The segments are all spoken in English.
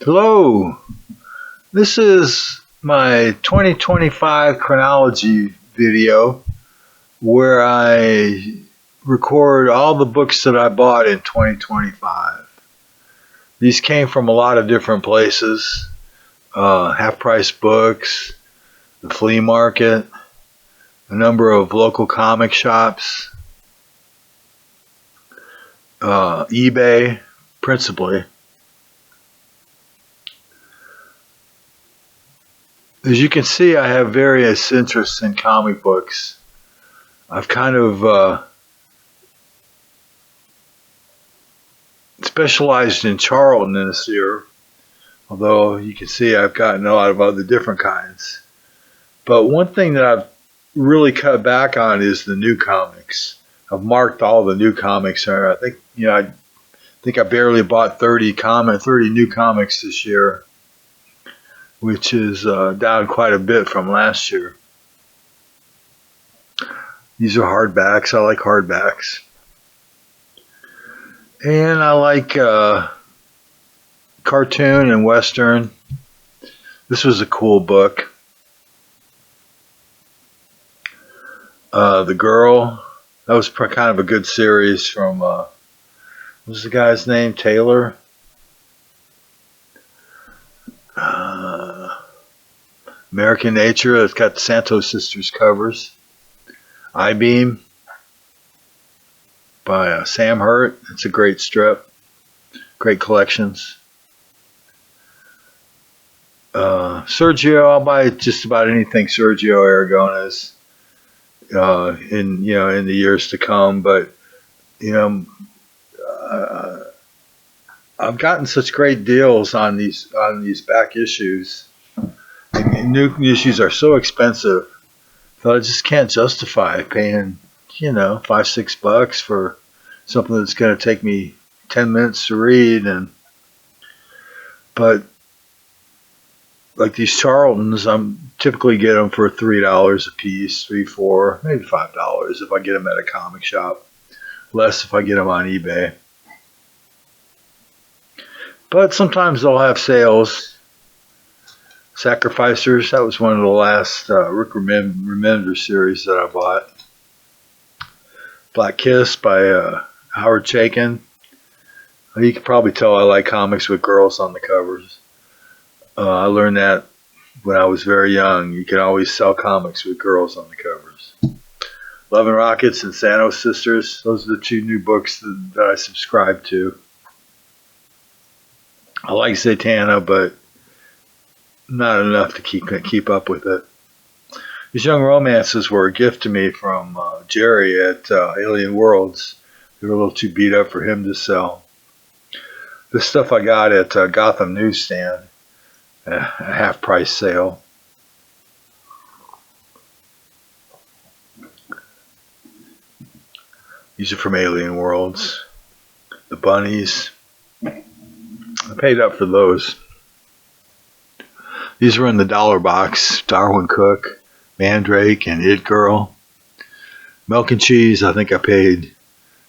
Hello, this is my 2025 chronology video where I record all the books that I bought in 2025. These came from a lot of different places, half price books, the flea market, a number of local comic shops, eBay principally. As you can see, I have various interests in comic books. I've kind of specialized in Charlton this year, although you can see I've gotten a lot of other different kinds. But one thing that I've really cut back on is the new comics. I've marked all the new comics. I think I barely bought 30 new comics this year, which is down quite a bit from last year. These are hardbacks. I like hardbacks. And I like cartoon and western. This was a cool book. The Girl. That was kind of a good series from, what was the guy's name? Taylor? American Nature. It's got the Santos Sisters covers. I-Beam by Sam Hurt. It's a great strip. Great collections. Sergio, I'll buy just about anything Sergio Aragones in the years to come. But I've gotten such great deals on these back issues. And new issues are so expensive that I just can't justify paying $5-6 for something that's going to take me 10 minutes to read. But like these Charltons, I'm typically get them for $3 a piece, $3, $4, maybe $5 if I get them at a comic shop. Less if I get them on eBay. But sometimes they'll have sales. Sacrificers, that was one of the last Rick Remender series that I bought. Black Kiss by Howard Chaykin. You can probably tell I like comics with girls on the covers. I learned that when I was very young. You can always sell comics with girls on the covers. Love and Rockets and Santos Sisters. Those are the two new books that I subscribe to. I like Zatanna, but not enough to keep up with it. These young romances were a gift to me from Jerry at Alien Worlds. They were a little too beat up for him to sell. This stuff I got at Gotham Newsstand, a half-price sale. These are from Alien Worlds. The bunnies. I paid up for those. These were in the dollar box. Darwin Cook, Mandrake, and It Girl. Milk and Cheese, I think I paid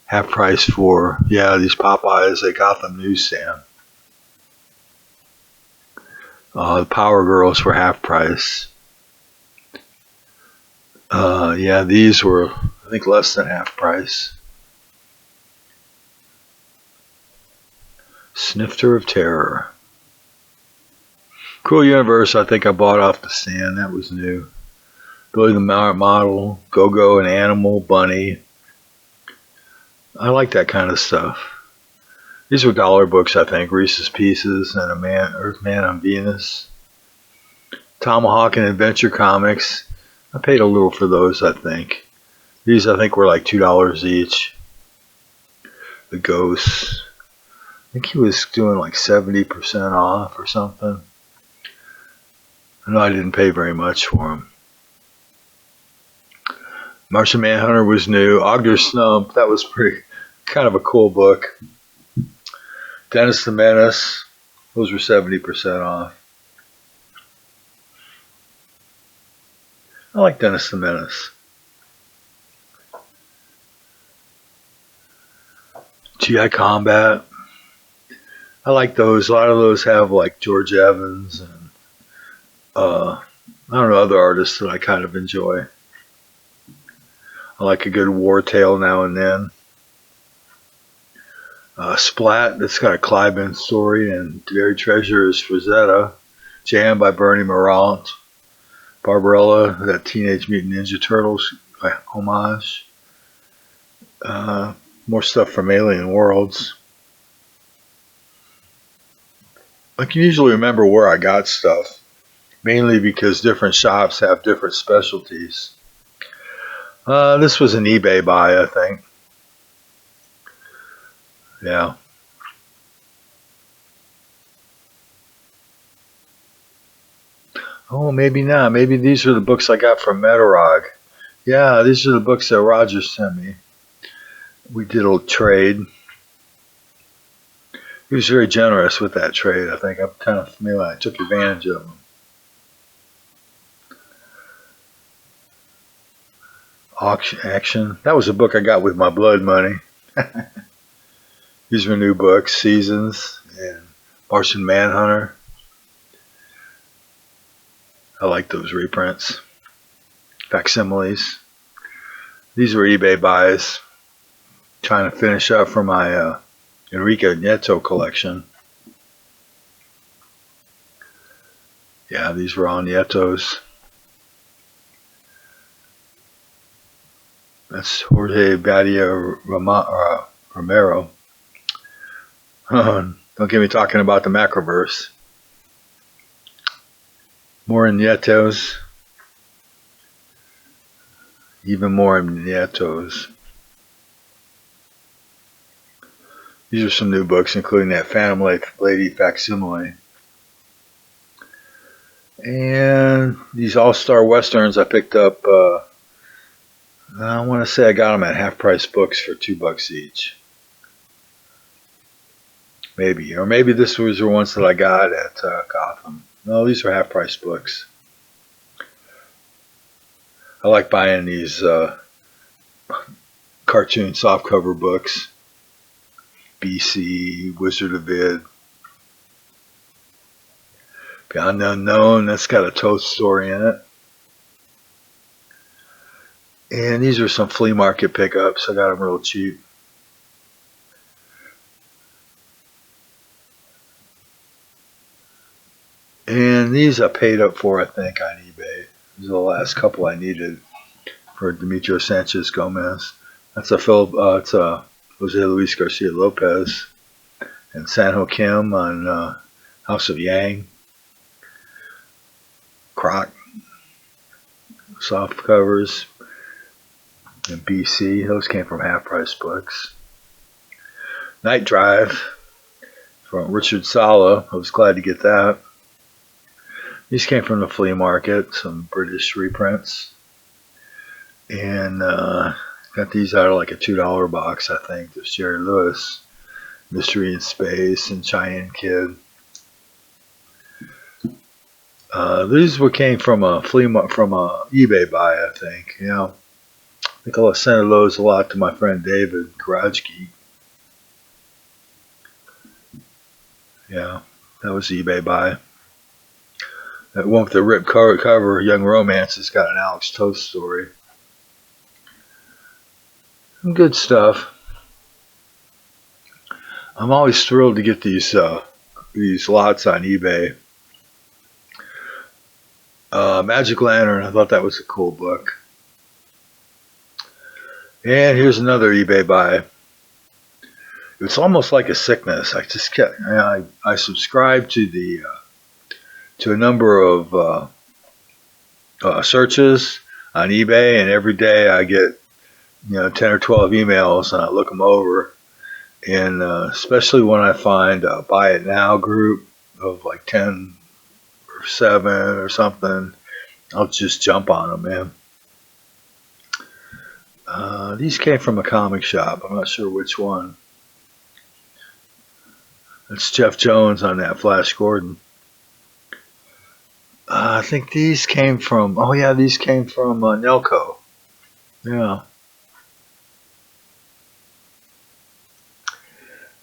half price for. Yeah, these Popeyes at Gotham Newsstand. The Power Girls were half price. Yeah, these were, I think, less than half price. Snifter of Terror. Cool Universe, I think I bought off the stand. That was new. Billy the Model, Go-Go and Animal, Bunny. I like that kind of stuff. These were dollar books, I think. Reese's Pieces and Earthman on Venus. Tomahawk and Adventure Comics. I paid a little for those, I think. These, I think, were like $2 each. The Ghosts. I think he was doing like 70% off or something. I know I didn't pay very much for them. Martian Manhunter was new. Ogre Snump, that was kind of a cool book. Dennis the Menace, those were 70% off. I like Dennis the Menace. GI Combat. I like those. A lot of those have like George Evans and I don't know, other artists that I kind of enjoy. I like a good war tale now and then. Splat, that's got a Cliben story, and Buried Treasure is Rosetta. Jam by Bernie Morant. Barbarella, that Teenage Mutant Ninja Turtles homage. More stuff from Alien Worlds. I can usually remember where I got stuff, mainly because different shops have different specialties. This was an eBay buy, I think. Yeah. Oh, maybe not. Maybe these are the books I got from Metarog. Yeah, these are the books that Roger sent me. We did a trade. He was very generous with that trade. I think I'm kind of familiar. I took advantage of him. Auction Action. That was a book I got with my blood money. These were new books. Seasons and Martian Manhunter. I like those reprints. Facsimiles. These were eBay buys. Trying to finish up for my Enrique Nieto collection. Yeah, these were all Nietos. That's Jorge Badia Romero. Don't get me talking about the Macroverse. More Nietos. Even more Nietos. These are some new books, including that Phantom Lady facsimile. And these All-Star Westerns I picked up, I want to say I got them at half-price books for $2 each. Maybe. Or maybe this was the ones that I got at Gotham. No, these are half-price books. I like buying these cartoon softcover books. BC, Wizard of Id. Beyond the Unknown, that's got a Toast story in it. And these are some flea market pickups. I got them real cheap. And these I paid up for, I think, on eBay. These are the last couple I needed for Demetrio Sanchez Gomez. That's a it's a Jose Luis Garcia Lopez and Sanho Kim on House of Yang. Croc soft covers and BC. Those came from half price books. Night Drive from Richard Sala. I was glad to get that. These came from the flea market, some British reprints. And got these out of like a $2 box, I think. There's Jerry Lewis, Mystery in Space, and Cheyenne Kid. These came from a eBay buy, I think. You know, I think I'll send those a lot to my friend David, Garage Geek. Yeah, that was eBay buy. That one with the ripped cover, Young Romance, has got an Alex Toast story. Some good stuff. I'm always thrilled to get these lots on eBay. Magic Lantern, I thought that was a cool book. And here's another eBay buy. It's almost like a sickness. I just kept, I subscribe to a number of searches on eBay, and every day I get 10 or 12 emails, and I look them over. And especially when I find a Buy It Now group of like 10 or 7 or something, I'll just jump on them, man. These came from a comic shop. I'm not sure which one. It's Jeff Jones on that Flash Gordon. I think these came from, these came from Nelco. Yeah.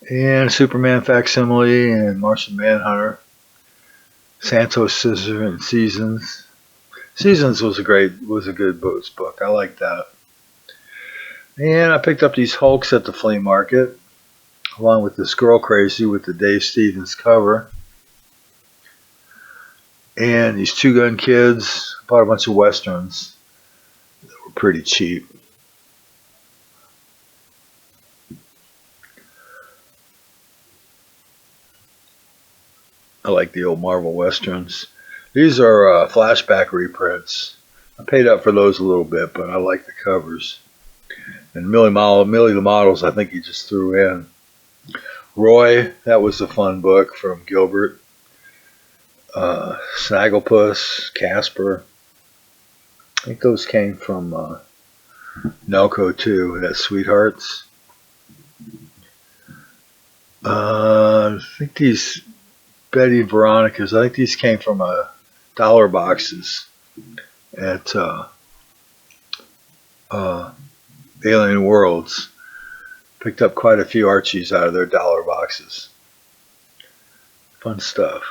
and Superman Facsimile and Martian Manhunter, Santos Scissor and Seasons. Seasons was a good book. I like that. And I picked up these Hulks at the flea market, along with this Girl Crazy with the Dave Stevens cover. And these Two Gun Kids. Bought a bunch of westerns that were pretty cheap. I like the old Marvel westerns. These are flashback reprints. I paid up for those a little bit, but I like the covers. And Millie the Models, I think he just threw in. Roy, that was a fun book from Gilbert. Snagglepuss, Casper. I think those came from Nelco too. That Sweethearts. I think these Betty and Veronica's. I think these came from dollar boxes at uh, Alien Worlds. Picked up quite a few Archies out of their dollar boxes. Fun stuff.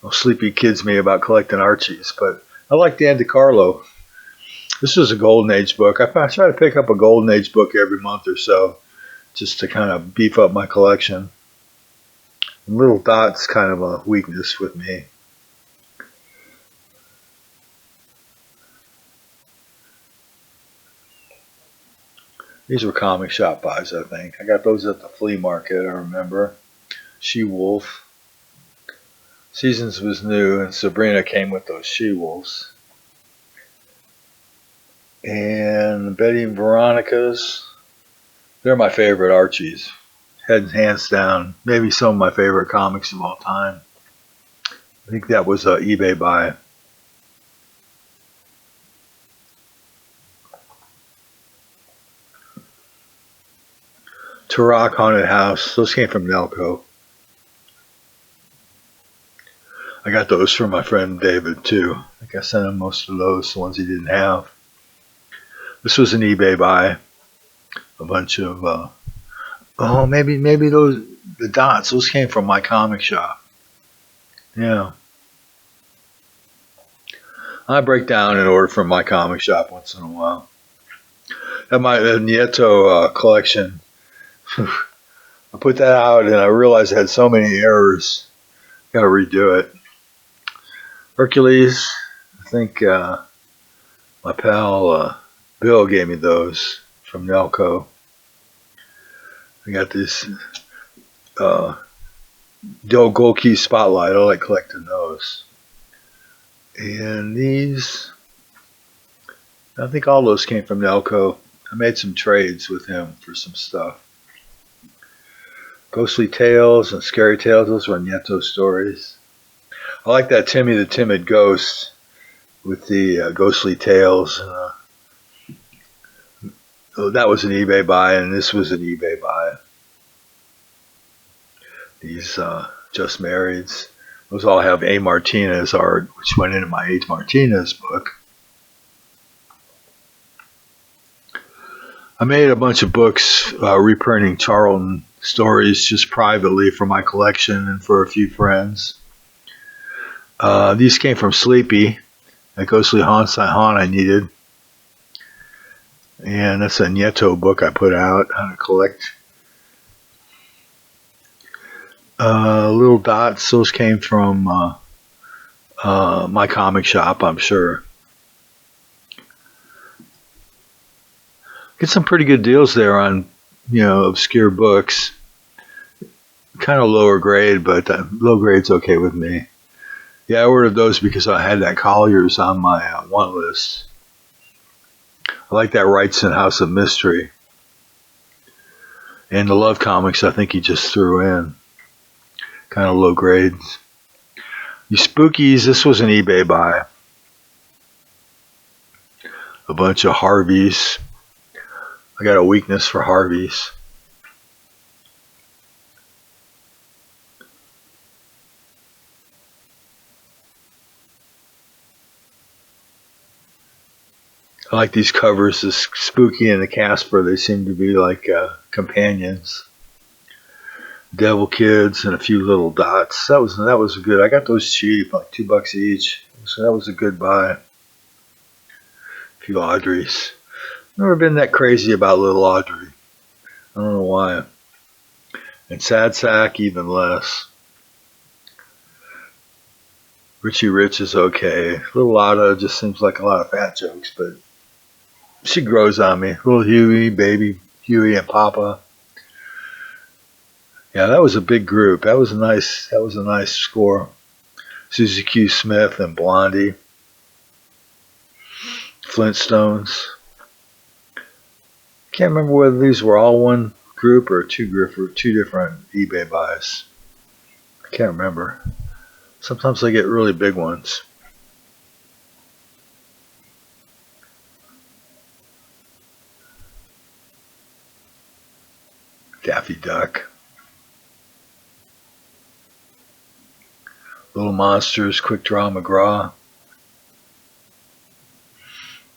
Well, Sleepy kids me about collecting Archies, but I like Dan DeCarlo. This was a Golden Age book. I try to pick up a Golden Age book every month or so, just to kind of beef up my collection. And Little Dot's kind of a weakness with me. These were comic shop buys, I think. I got those at the flea market, I remember. She-Wolf. Seasons was new, and Sabrina came with those She-Wolves. And Betty and Veronica's. They're my favorite Archies. Hands down. Maybe some of my favorite comics of all time. I think that was an eBay buy. Turok Haunted House. Those came from Nelco. I got those from my friend David too. I think I sent him most of those, the ones he didn't have. This was an eBay buy. A bunch of maybe those the dots. Those came from my comic shop. Yeah, I break down and order from my comic shop once in a while. At my Nieto collection, I put that out and I realized I had so many errors. Got to redo it. Hercules. I think my pal Bill gave me those from Nelco. I got this Del Golkey Spotlight. I like collecting those. And these, I think all those came from Nelco. I made some trades with him for some stuff. Ghostly Tales and Scary Tales, those were Nieto stories. I like that Timmy the Timid Ghost with the Ghostly Tales. That was an eBay buy, and this was an eBay buy. These Just Marrieds. Those all have A. Martinez art, which went into my A. Martinez book. I made a bunch of books reprinting Charlton stories just privately for my collection and for a few friends. These came from Sleepy, that Ghostly Haunt I needed. And that's a Nieto book I put out, how to collect. Little Dots, those came from my comic shop, I'm sure. Get some pretty good deals there on, obscure books. Kind of lower grade, but low grade's okay with me. Yeah, I ordered those because I had that Collier's on my want list. I like that Wrightson House of Mystery. And the Love comics, I think he just threw in. Kind of low grades. The Spookies, this was an eBay buy. A bunch of Harveys. I got a weakness for Harveys. I like these covers, the Spooky and the Casper. They seem to be like companions. Devil Kids and a few little dots. That was good. I got those cheap, like $2 each. So that was a good buy. A few Audreys. Never been that crazy about little Audrey. I don't know why. And Sad Sack even less. Richie Rich is okay. Little Lotta just seems like a lot of fat jokes, but she grows on me. Little Huey, Baby Huey, and Papa. Yeah, that was a big group. That was a nice score. Susie Q. Smith and Blondie. Flintstones. Can't remember whether these were all one group or two different eBay buys. I can't remember. Sometimes I get really big ones. Daffy Duck. Little Monsters, Quick Draw McGraw.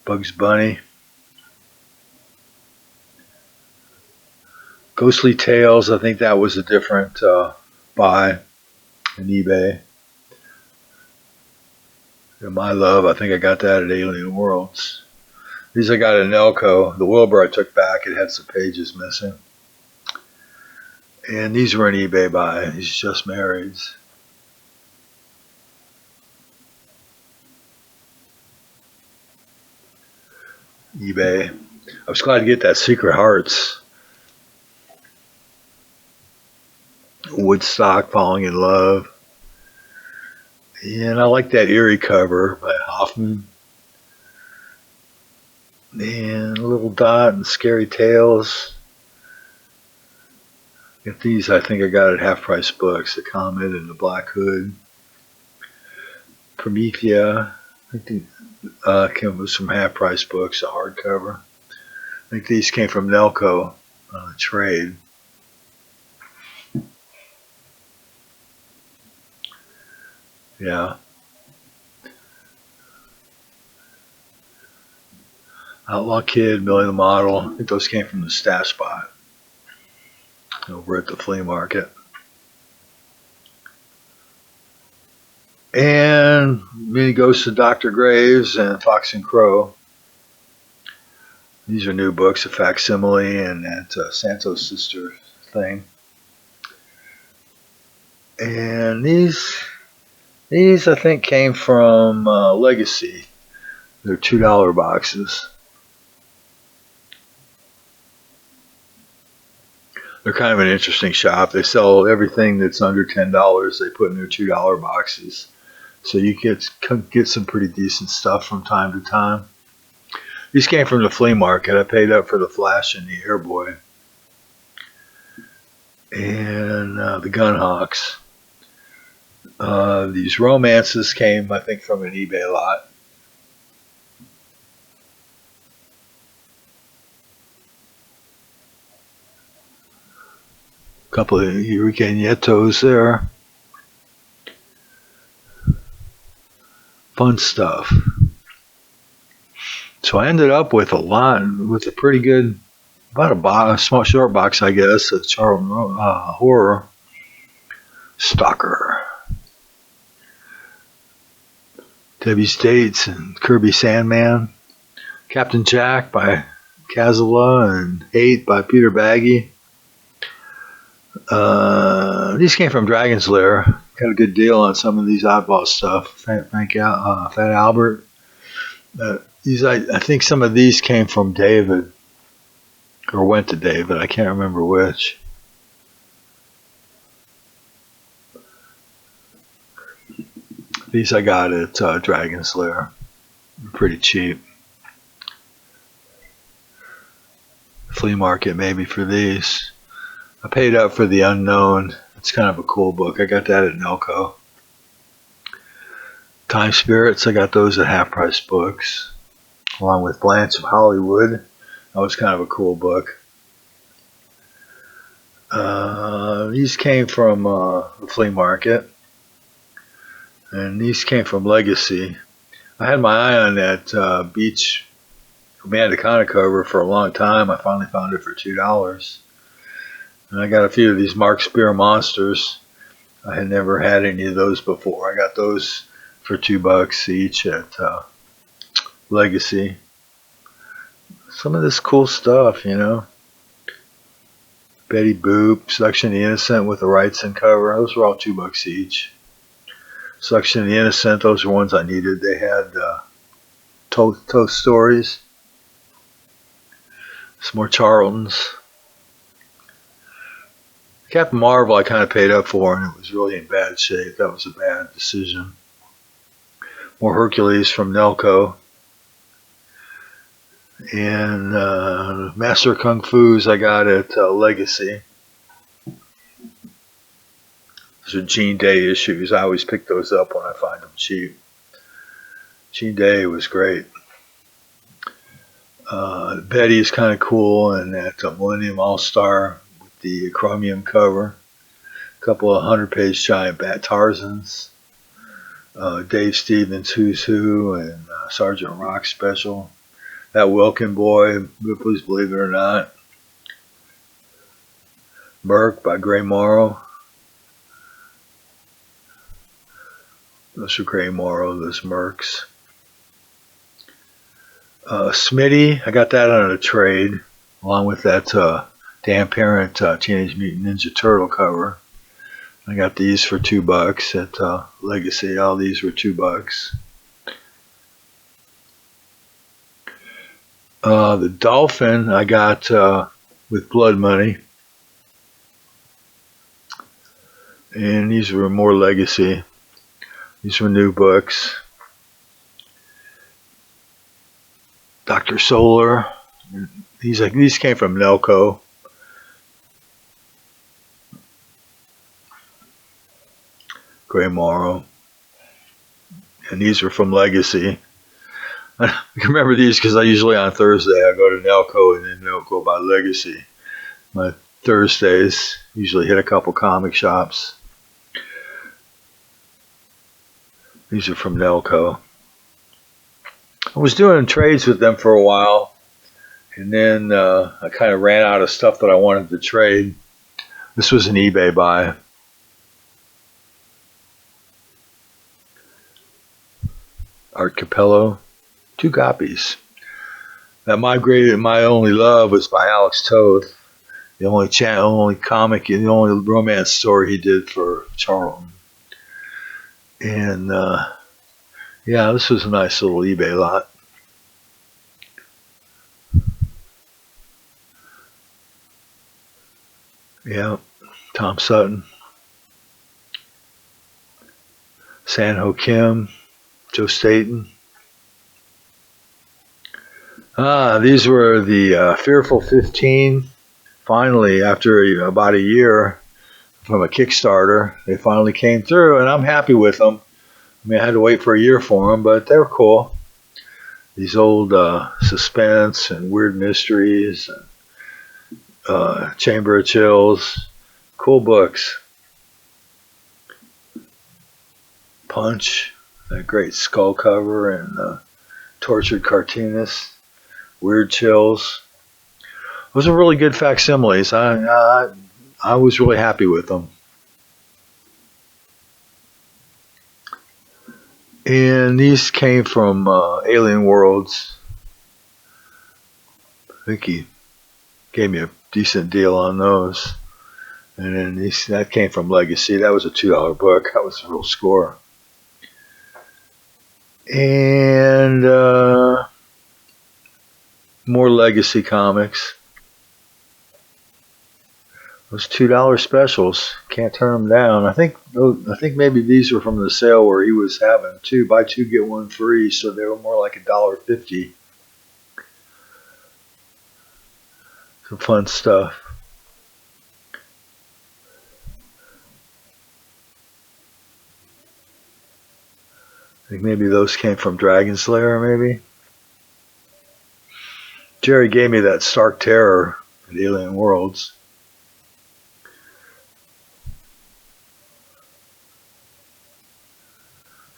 Bugs Bunny. Ghostly Tales, I think that was a different buy in eBay. And My Love, I think I got that at Alien Worlds. These I got at Nelco. The Wilbur I took back, it had some pages missing. And these were an eBay buy. These Just Marrieds. eBay. I was glad to get that Secret Hearts. Woodstock, Falling in Love. And I like that Eerie cover by Hoffman. And Little Dot and Scary Tales. Get these, I think I got at Half Price Books. The Comet and the Black Hood. Promethea. I think came with some Half Price Books, a hardcover. I think these came from Nelco trade. Yeah. Outlaw Kid, Millie the Model. I think those came from the Stash Spot over at the flea market. And Many Ghosts of Dr. Graves and Fox and Crow. These are new books, a facsimile and that Santos sister thing. And these I think came from Legacy. They're $2 boxes. They're kind of an interesting shop. They sell everything that's under $10. They put in their $2 boxes. So you get some pretty decent stuff from time to time. These came from the flea market. I paid up for the Flash and the Airboy. And the Gunhawks. These romances came, I think, from an eBay lot. A couple of Eureka Nietos there. Fun stuff. So I ended up with with a pretty good, about a small short box, I guess, of Charlton Horror. Stalker. Debbie's Dates and Kirby Sandman. Captain Jack by Kazola and Hate by Peter Baggy. These came from Dragon's Lair. Got a good deal on some of these oddball stuff. Fat Albert. I think some of these came from David, or went to David. I can't remember which. These I got at Dragon's Lair. Pretty cheap. Flea market maybe for these. I paid up for The Unknown. It's kind of a cool book. I got that at Nelco. Time Spirits, I got those at Half Price Books, along with Blanche of Hollywood. That was kind of a cool book. These came from the flea market, and these came from Legacy. I had my eye on that Beach We had the kind of cover for a long time. I finally found it for $2. And I got a few of these Mark Spear monsters. I had never had any of those before. I got those for $2 each at Legacy. Some of this cool stuff, you know. Betty Boop, Section of the Innocent with the Wrightson cover. Those were all $2 each. Section of the Innocent, those are ones I needed. They had Toast Stories. Some more Charltons. Captain Marvel I kind of paid up for, and it was really in bad shape. That was a bad decision. More Hercules from Nelco. And Master of Kung Fu's I got at Legacy. Those are Gene Day issues. I always pick those up when I find them cheap. Gene Day was great. Betty is kind of cool, and that Millennium All-Star with the chromium cover. A couple of 100-page giant Bat Tarzans. Dave Stevens, Who's Who, and Sergeant Rock special. That Wilkin Boy, Please Believe It or Not. Merc by Gray Morrow. Those are Gray Morrow, those Mercs. Smitty, I got that on a trade, along with that Dan Parent Teenage Mutant Ninja Turtle cover. I got these for $2 at Legacy. All these were $2. The Dolphin I got with Blood Money. And these were more Legacy. These were new books. Dr. Solar. These came from Nelco. Gray Morrow. And these were from Legacy. I can remember these because I usually on Thursday I go to Nelco and then Nelco by Legacy. My Thursdays usually hit a couple comic shops. These are from Nelco. I was doing trades with them for a while, and then I kind of ran out of stuff that I wanted to trade. This was an eBay buy. Art Capello, 2 copies. That My Only Love was by Alex Toth. The only comic, the only romance story he did for Charlton. And yeah, this was a nice little eBay lot. Yeah, Tom Sutton, San-Ho Kim, Joe Staten. These were the Fearful 15. Finally, after about a year from a Kickstarter, they finally came through, and I'm happy with them. I mean, I had to wait for a year for them, but they were cool. These old suspense and weird mysteries, and Chamber of Chills, cool books. Punch, that great skull cover, and Tortured Cartoonist, Weird Chills. Those are really good facsimiles. I was really happy with them. And these came from Alien Worlds. I think he gave me a decent deal on those. And then that came from Legacy. That was a $2 book. That was a real score. And more Legacy comics. Those $2 specials, can't turn them down. I think maybe these were from the sale where he was having buy two get one free, so they were more like $1.50. Some fun stuff. I think maybe those came from Dragon Slayer, maybe. Jerry gave me that Stark Terror at Alien Worlds.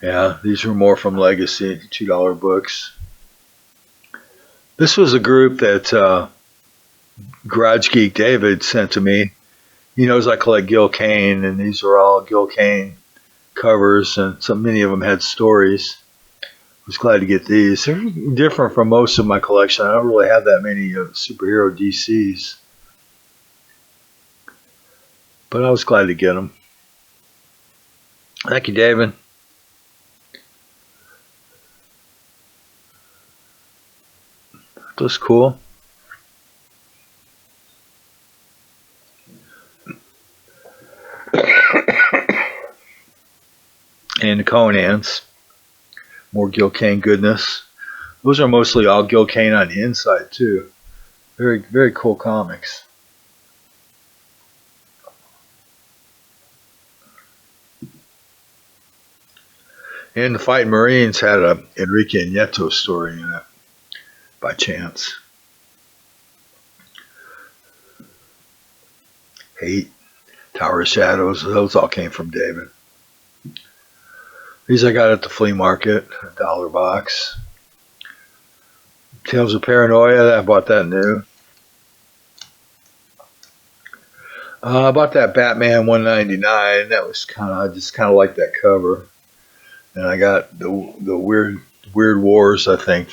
Yeah, these were more from Legacy, $2 books. This was a group that Garage Geek David sent to me. He knows I collect Gil Kane, and these are all Gil Kane covers, and so many of them had stories. I was glad to get these. They're different from most of my collection. I don't really have that many superhero DCs, but I was glad to get them. Thank you, David. That was cool. And the Conans. More Gil Kane goodness. Those are mostly all Gil Kane on the inside, too. Very, very cool comics. And the Fighting Marines had a Enrique Nieto story in it, by chance. Hate, Tower of Shadows, those all came from David. These I got at the flea market, $1 box. Tales of Paranoia, I bought that new. I bought that Batman 199. That was I just kind of like that cover. And I got the Weird Wars, I think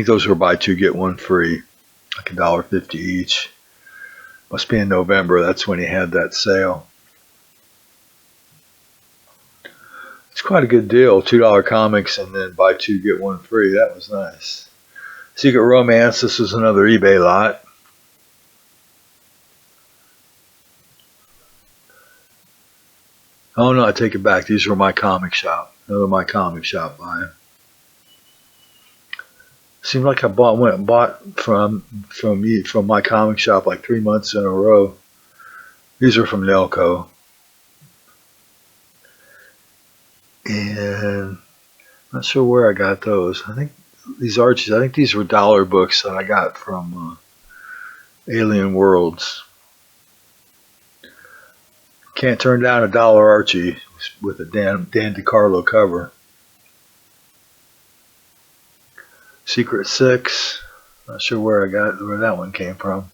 those were buy two get one free, like $1.50 each. Must be in November. That's when he had that sale. It's quite a good deal. $2 comics and then buy two get one free. That was nice. Secret Romance. This was another eBay lot. Oh no, I take it back. These were my comic shop. Another my comic shop buy. Seemed like I went and bought from my comic shop like 3 months in a row. These are from Nelco. And I'm not sure where I got those. I think these Archies, I think these were dollar books that I got from Alien Worlds. Can't turn down a dollar Archie with a Dan DiCarlo cover. Secret Six. Not sure where that one came from.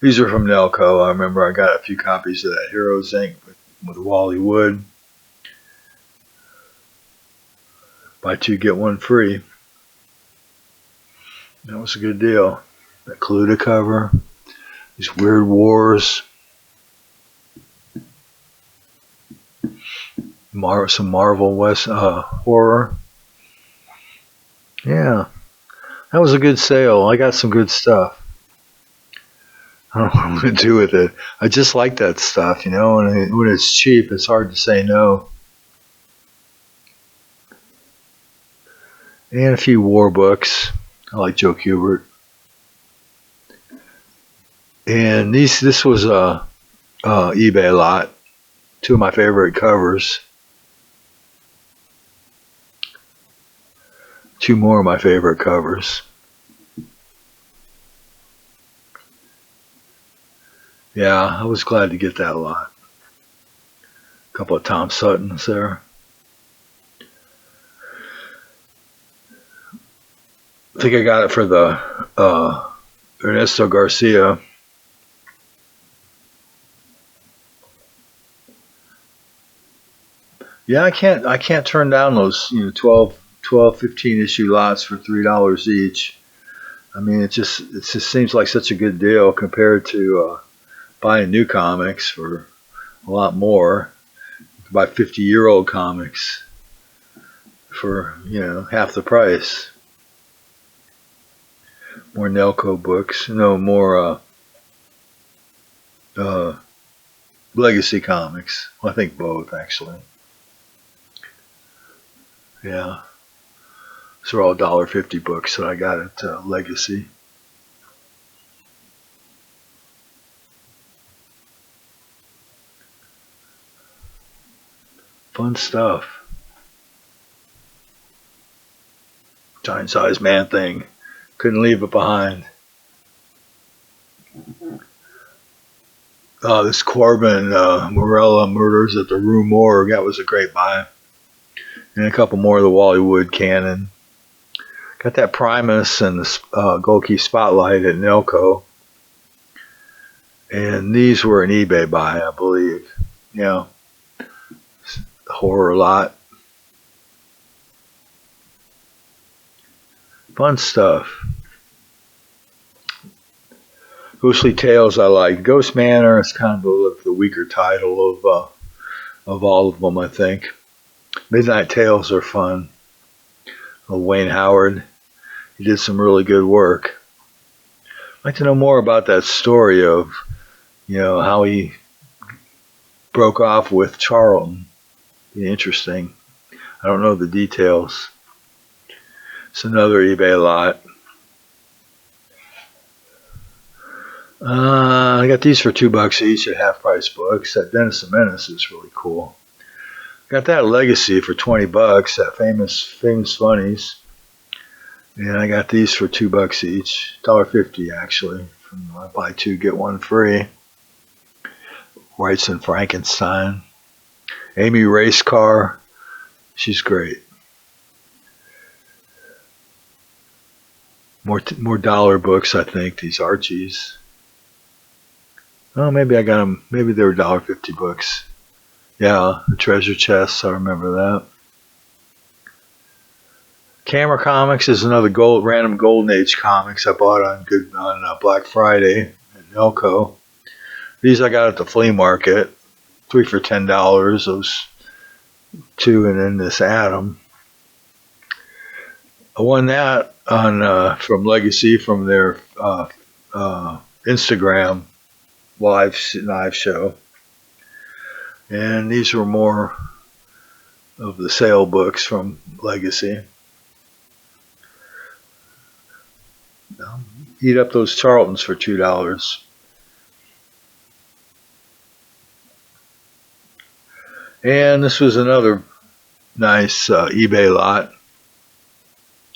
These are from Nelco. I remember I got a few copies of that Heroes Inc. with Wally Wood. Buy two get one free. That was a good deal. That Cluedo cover. These Weird Wars. Some Marvel West horror. Yeah, that was a good sale. I got some good stuff. I don't know what I'm going to do with it. I just like that stuff, you know, and when it's cheap, it's hard to say no. And a few war books. I like Joe Kubert. And this was a eBay lot. Two of my favorite covers. Two more of my favorite covers. Yeah, I was glad to get that lot. A couple of Tom Suttons there. I think I got it for the Ernesto Garcia. Yeah, I can't turn down those 12, 15 issue lots for $3 each. I mean, it just seems like such a good deal compared to buying new comics for a lot more. You can buy 50-year-old comics for half the price. More Nelco books, more Legacy comics. Well, I think both actually. Yeah. These are all $1.50 books that I got at Legacy. Fun stuff. Giant size Man Thing. Couldn't leave it behind. This Corbin Morella Murders at the Rue Morgue. That was a great buy. And a couple more of the Wally Wood canon. Got that Primus and the Gold Key Spotlight at Nelco. And these were an eBay buy, I believe. Yeah. Horror lot. Fun stuff. Ghostly Tales I like. Ghost Manor is kind of the weaker title of all of them, I think. Midnight Tales are fun. Wayne Howard, he did some really good work. I'd like to know more about that story of, how he broke off with Charlton. Be interesting. I don't know the details. It's another eBay lot. I got these for $2 each at Half Price Books. That Dennis the Menace is really cool. Got that Legacy for $20 at Famous Funnies. And I got these for $2 each. $1.50 actually. I buy two, get one free. Wrights and Frankenstein. Amy Race Car. She's great. More dollar books, I think. These Archies. Oh, maybe I got them. Maybe they were $1.50 books. Yeah, the treasure chests. I remember that. Camera Comics is another random Golden Age comics I bought on Black Friday at Nelco. These I got at the flea market. 3 for $10. Those two, and then this Atom. I won that on from Legacy from their Instagram live show. And these were more of the sale books from Legacy. Eat up those Charltons for $2. And this was another nice eBay lot.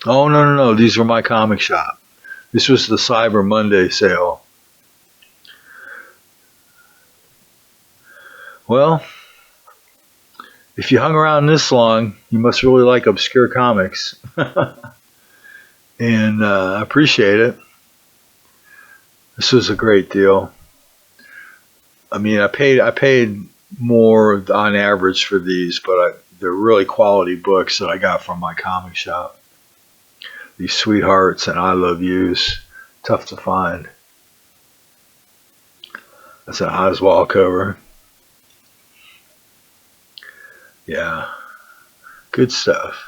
Oh, no. These were my comic shop. This was the Cyber Monday sale. Well, if you hung around this long, you must really like obscure comics. And I appreciate it. This was a great deal. I mean, I paid more on average for these, but they're really quality books that I got from my comic shop. These Sweethearts and I Love Yous, tough to find. That's an Oswald cover. Yeah, good stuff.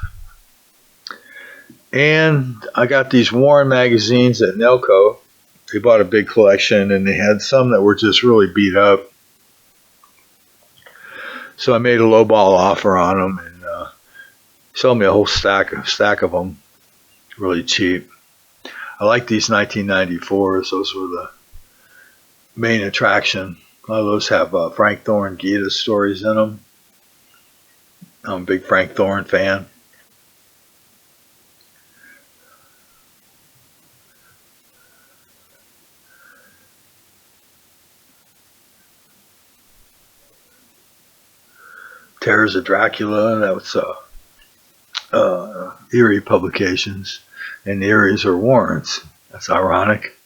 And I got these Warren magazines at Nelco. They bought a big collection, and they had some that were just really beat up. So I made a lowball offer on them, and sold me a whole stack of them, really cheap. I like these 1994s. Those were the main attraction. A lot of those have Frank Thorne Gita stories in them. I'm a big Frank Thorne fan. Terrors of Dracula, that was Erie Publications, and the Eries are Warrens. That's ironic.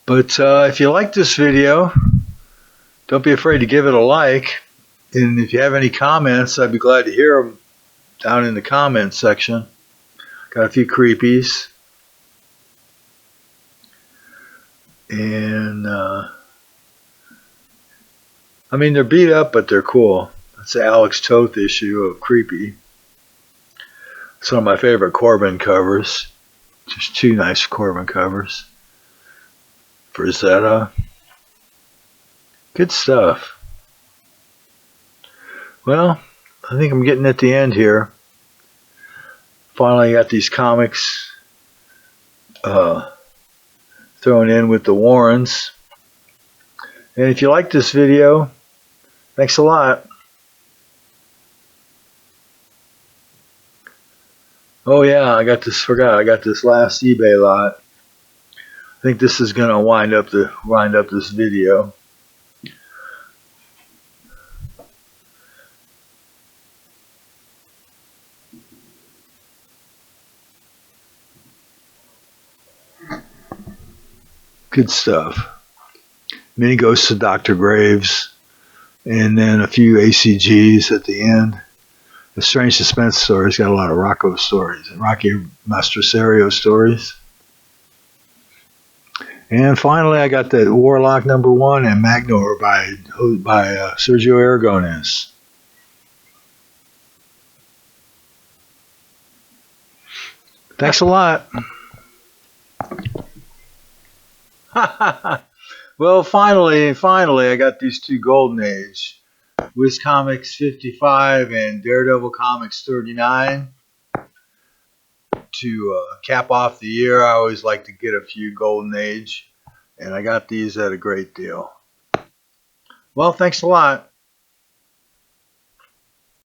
But if you like this video, don't be afraid to give it a like. And if you have any comments, I'd be glad to hear them down in the comments section. Got a few creepies. And I mean, they're beat up, but they're cool. That's the Alex Toth issue of Creepy. It's one of my favorite Corbin covers. Just two nice Corbin covers. Frazetta. Good stuff. Well, I think I'm getting at the end here. Finally got these comics thrown in with the Warrens. And if you like this video, thanks a lot. Oh yeah, I got this last eBay lot. I think this is gonna wind up this video. Good stuff. Many Ghosts of Dr. Graves, and then a few ACGs at the end. The Strange Suspense stories got a lot of Rocco stories and Rocky Mastroserio stories. And finally, I got that Warlock #1 and Magnor by Sergio Aragonés. Thanks a lot. Well, finally, I got these two Golden Age, Wiz Comics 55 and Daredevil Comics 39. To cap off the year, I always like to get a few Golden Age, and I got these at a great deal. Well, thanks a lot.